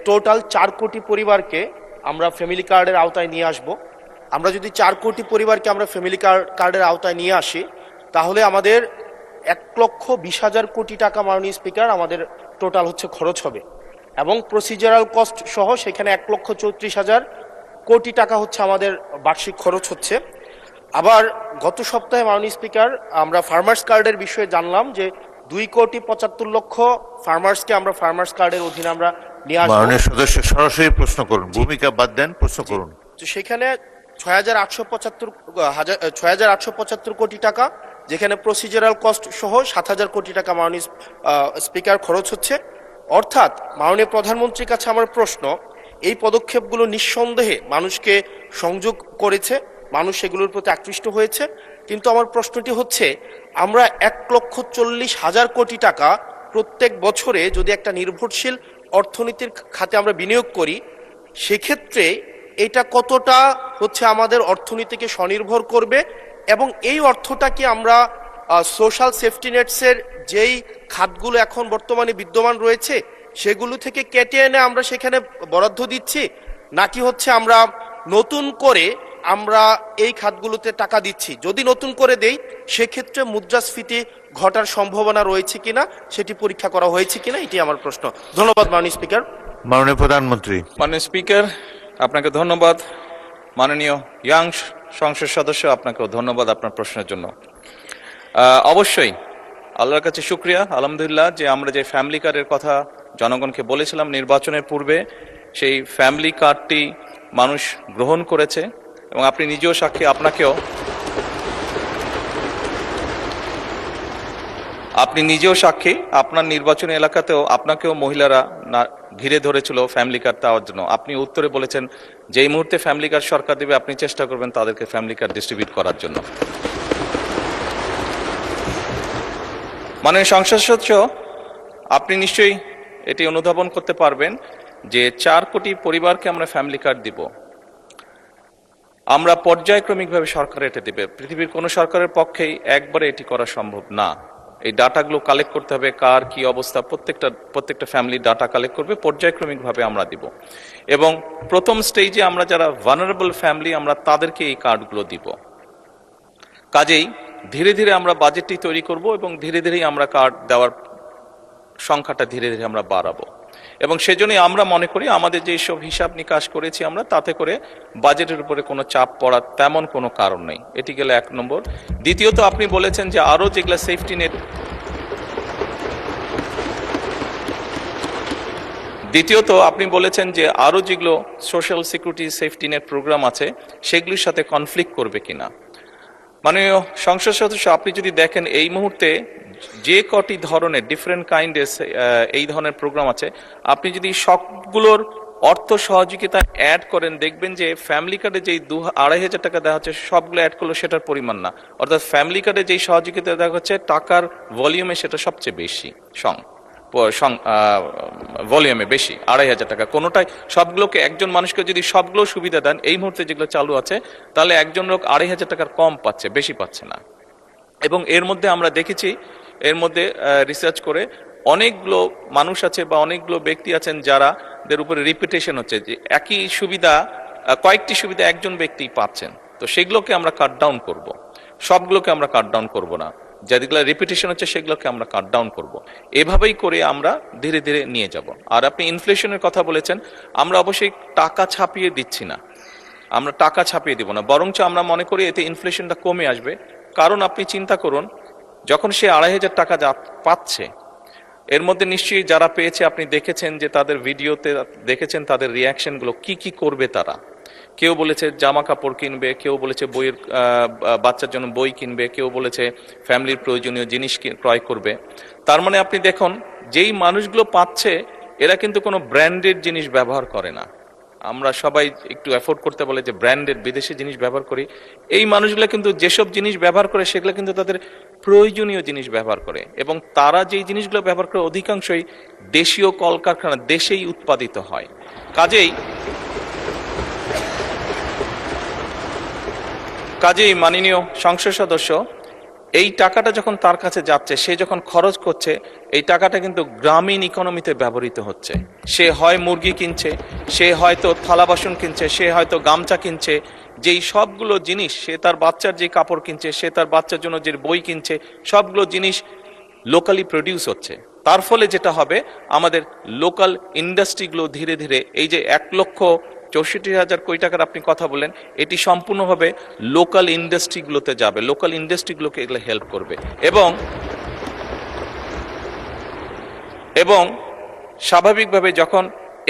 Total 4 কোটি পরিবারকে আমরা ফ্যামিলি কার্ডের আওতায় নিয়ে আসব। আমরা যদি 4 কোটি পরিবারকে আমরা ফ্যামিলি কার্ডের আওতায় নিয়ে আসি, তাহলে আমাদের 1,20,000 কোটি টাকা মাননীয় স্পিকার আমাদের টোটাল হচ্ছে খরচ হবে, এবং প্রসিজারাল কস্ট সহ সেখানে 1,34,000 কোটি টাকা হচ্ছে আমাদের বার্ষিক খরচ হচ্ছে। আবার গত সপ্তাহে মাননীয় স্পিকার আমরা ফার্মার্স কার্ডের বিষয়ে জানলাম যে 2,75,00,000 ফার্মার্সকে আমরা ফার্মার্স কার্ডের অধীনে আমরা নিয়ে আসবো। মাননীয় সদস্য সরাসরি প্রশ্ন করুন, ভূমিকা বাদ দেন, প্রশ্ন করুন। তো সেখানে 6,875 কোটি টাকা, যেখানে প্রসিজারাল কস্ট সহ 7,000 কোটি টাকা মাননীয় স্পিকার খরচ হচ্ছে। অর্থাৎ মাননীয় প্রধানমন্ত্রীর কাছে আমার প্রশ্ন, এই পদক্ষেপগুলো নিঃসন্দেহে মানুষকে সংযোগ করেছে, মানুষ এগুলোর প্রতি আকৃষ্ট হয়েছে, কিন্তু আমার প্রশ্নটি হচ্ছে আমরা 1,40,000 কোটি টাকা প্রত্যেক বছরে যদি একটা নির্ভরশীল অর্থনীতির খাতে আমরা বিনিয়োগ করি, সেক্ষেত্রে এটা কতটা হচ্ছে আমাদের অর্থনীতিকে স্বনির্ভর করবে, এবং এই অর্থটাকে আমরা সোশ্যাল সেফটি নেটসের যেই খাতগুলো এখন বর্তমানে বিদ্যমান রয়েছে সেগুলো থেকে কেটে এনে আমরা সেখানে বরাদ্দ দিচ্ছি, নাকি হচ্ছে আমরা নতুন করে আমরা এই খাতগুলোতে টাকা দিচ্ছি? যদি নতুন করে দেই সেক্ষেত্রে মুদ্রাস্ফীতি ঘটার সম্ভাবনা রয়েছে কিনা সেটি পরীক্ষা করা হয়েছে কিনা, এটি আমার প্রশ্ন। ধন্যবাদ মাননীয় স্পিকার। মাননীয় প্রধানমন্ত্রী। মাননীয় স্পিকার, আপনাকে ধন্যবাদ। মাননীয় ইয়াং সংসদ সদস্য, আপনাকেও ধন্যবাদ আপনার প্রশ্নের জন্য। অবশ্যই আল্লাহর কাছে শুকরিয়া, আলহামদুলিল্লাহ, যে আমরা যে ফ্যামিলি কার্ডের কথা জনগণকে বলেছিলাম নির্বাচনের পূর্বে, সেই ফ্যামিলি কার্ডটি মানুষ গ্রহণ করেছে, এবং আপনি নিজেও সাক্ষী, আপনি নিজেও সাক্ষী, আপনার নির্বাচনী এলাকাতেও আপনাকেও মহিলারা ঘিরে ধরেছিল ফ্যামিলি কার্ড দেওয়ার জন্য। আপনি উত্তরে বলেছেন যে এই মুহূর্তে ফ্যামিলি কার্ড সরকার দেবে, আপনি চেষ্টা করবেন তাদেরকে ফ্যামিলি কার্ড ডিস্ট্রিবিউট করার জন্য। মাননীয় সংসদ সদস্য, আপনি নিশ্চয়ই এটি অনুধাবন করতে পারবেন যে 4 কোটি পরিবারকে আমরা ফ্যামিলি কার্ড দিব। আমরা পর্যায়ক্রমিকভাবে সরকার এটা দেবে। পৃথিবীর কোনো সরকারের পক্ষেই একবারে এটি করা সম্ভব না। এই ডাটাগুলো কালেক্ট করতে হবে, কার কি অবস্থা, প্রত্যেকটা ফ্যামিলির ডাটা কালেক্ট করবে, পর্যায়ক্রমিকভাবে আমরা দিব। এবং প্রথম স্টেজে আমরা যারা ভালনারেবল ফ্যামিলি, আমরা তাদেরকে এই কার্ডগুলো দিব। কাজেই ধীরে ধীরে আমরা বাজেটটি তৈরি করব, এবং ধীরে ধীরেই আমরা কার্ড দেওয়ার সংখ্যাটা ধীরে ধীরে আমরা বাড়াবো। এবং সেজন্যই আমরা মনে করি আমাদের যে সব হিসাব নিকাশ করেছি আমরা, তাতে করে বাজেটের উপরে কোনো চাপ পড়ার তেমন কোনো কারণ নেই। এটি গেল 1 নম্বর। দ্বিতীয়ত, আপনি বলেছেন যে আরো যেগুলো সেফটি নেট, যেগুলো social security safety net program আছে সেগুলির সাথে কনফ্লিক্ট করবে কিনা। মাননীয় সংসদ সদস্য, আপনি যদি দেখেন এই মুহূর্তে যে কটি ধরনের ডিফারেন্ট কাইন্ডের এই ধরনের প্রোগ্রাম আছে, আপনি যদি সবগুলোর অর্থ সহযোগিতা অ্যাড করেন, দেখবেন যে ফ্যামিলি কার্ডে যেই 2,500 টাকা দেওয়া হচ্ছে সবগুলো অ্যাড করলে সেটার পরিমাণ না। অর্থাৎ ফ্যামিলি কার্ডে যেই সহযোগিতা দেওয়া হচ্ছে টাকার ভলিউমে সেটা সবচেয়ে বেশি, ভলিউমে বেশি, 2,500 টাকা কোনোটাই। সবগুলোকে একজন মানুষকে যদি সবগুলো সুবিধা দেন, এই মুহূর্তে যেগুলো চালু আছে, তাহলে একজন লোক 2,500 টাকার কম পাচ্ছে, বেশি পাচ্ছে না। এবং এর মধ্যে আমরা দেখেছি, এর মধ্যে রিসার্চ করে অনেকগুলো মানুষ আছে বা অনেকগুলো ব্যক্তি আছেন যাদের উপরে রিপিটেশন হচ্ছে, যে একই সুবিধা, কয়েকটি সুবিধা একজন ব্যক্তি পাচ্ছেন। তো সেগুলোকে আমরা কাট ডাউন করব, সবগুলোকে আমরা কাট ডাউন করব না, যেগুলো রিপিটেশন হচ্ছে সেগুলোকে আমরা কাট ডাউন করব। এভাবেই করে আমরা ধীরে ধীরে নিয়ে যাব। আর আপনি ইনফ্লেশনের কথা বলেছেন, আমরা অবশ্যই টাকা ছাপিয়ে দিচ্ছি না, আমরা টাকা ছাপিয়ে দিব না, বরঞ্চ আমরা মনে করি এতে ইনফ্লেশনটা কমে আসবে। কারণ আপনি চিন্তা করুন, যখন সে 2,500 টাকা পাচ্ছে, এর মধ্যে নিশ্চয়ই যারা পেয়েছে আপনি দেখেছেন যে তাদের ভিডিওতে দেখেছেন তাদের রিয়াকশনগুলো, কি করবে তারা। কেউ বলেছে জামা কাপড় কিনবে, কেউ বলেছে বইয়ের বাচ্চার জন্য বই কিনবে, কেউ বলেছে ফ্যামিলির প্রয়োজনীয় জিনিস ক্রয় করবে। তার মানে আপনি দেখুন, যেই মানুষগুলো পাচ্ছে এরা কিন্তু কোনো ব্র্যান্ডেড জিনিস ব্যবহার করে না। আমরা সবাই একটু অ্যাফোর্ড করতে বলে যে ব্র্যান্ডেড বিদেশি জিনিস ব্যবহার করি। এই মানুষগুলো কিন্তু যেসব জিনিস ব্যবহার করে সেগুলো কিন্তু তাদের প্রয়োজনীয় জিনিস ব্যবহার করে, এবং তারা যেই জিনিসগুলো ব্যবহার করে অধিকাংশই দেশীয় কলকারখানা, দেশেই উৎপাদিত হয়। কাজেই মাননীয় সংসদ সদস্য, এই টাকাটা যখন তার কাছে যাচ্ছে, সে যখন খরচ করছে, এই টাকাটা কিন্তু গ্রামীণ ইকোনমিতে ব্যবহৃত হচ্ছে। সে হয় মুরগি কিনছে, সে হয়তো থালা বাসন কিনছে, সে হয়তো গামছা কিনছে, যেই সবগুলো জিনিস, সে তার বাচ্চার যে কাপড় কিনছে, সে তার বাচ্চার জন্য যে বই কিনছে, সবগুলো জিনিস লোকালি প্রডিউস হচ্ছে। তার ফলে যেটা হবে, আমাদের লোকাল ইন্ডাস্ট্রিগুলো ধীরে ধীরে, এই যে 1,64,000 কোটি টাকার আপনি কথা বললেন, এটি সম্পূর্ণভাবে লোকাল ইন্ডাস্ট্রিগুলোতে যাবে, লোকাল ইন্ডাস্ট্রিগুলোকে এগুলো হেল্প করবে। এবং স্বাভাবিকভাবে যখন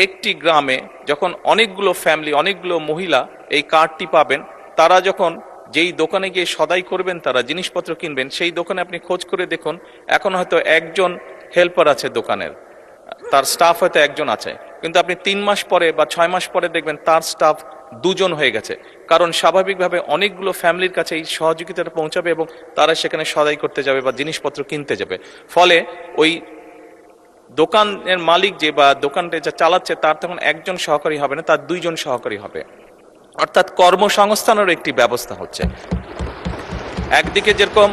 একটি গ্রামে যখন অনেকগুলো ফ্যামিলি, অনেকগুলো মহিলা এই কার্ডটি পাবেন, তারা যখন যেই দোকানে গিয়ে সদাই করবেন, তারা জিনিসপত্র কিনবেন, সেই দোকানে আপনি খোঁজ করে দেখুন, এখন হয়তো একজন হেল্পার আছে দোকানের, তার স্টাফ হয়তো একজন আছে, কিন্তু আপনি 3 মাস পরে বা 6 মাস পরে দেখবেন তার স্টাফ 2 জন হয়ে গেছে। কারণ স্বাভাবিকভাবে অনেকগুলো ফ্যামিলির কাছে এই সহযোগিতাটা পৌঁছাবে এবং তারা সেখানে সদাই করতে যাবে বা জিনিসপত্র কিনতে যাবে। ফলে ওই দোকানের মালিক যে বা দোকানটা যা চালাচ্ছে, তার তখন একজন সহকারী হবে না, তার 2 জন সহকারী হবে। অর্থাৎ কর্মসংস্থানেরও একটি ব্যবস্থা হচ্ছে। একদিকে যেরকম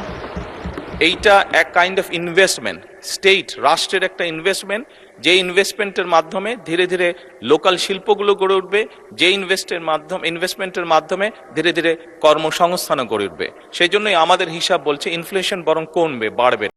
এইটা এক কাইন্ড অফ ইনভেস্টমেন্ট, স্টেট, রাষ্ট্রের একটা ইনভেস্টমেন্ট, যে ইনভেস্টমেন্টের মাধ্যমে ধীরে ধীরে লোকাল শিল্পগুলো গড়ে উঠবে, যে ইনভেস্টমেন্টের মাধ্যমে ধীরে ধীরে কর্মসংস্থানও গড়ে উঠবে। সেই জন্যই আমাদের হিসাব বলছে ইনফ্লেশন বরং কমবে, বাড়বে।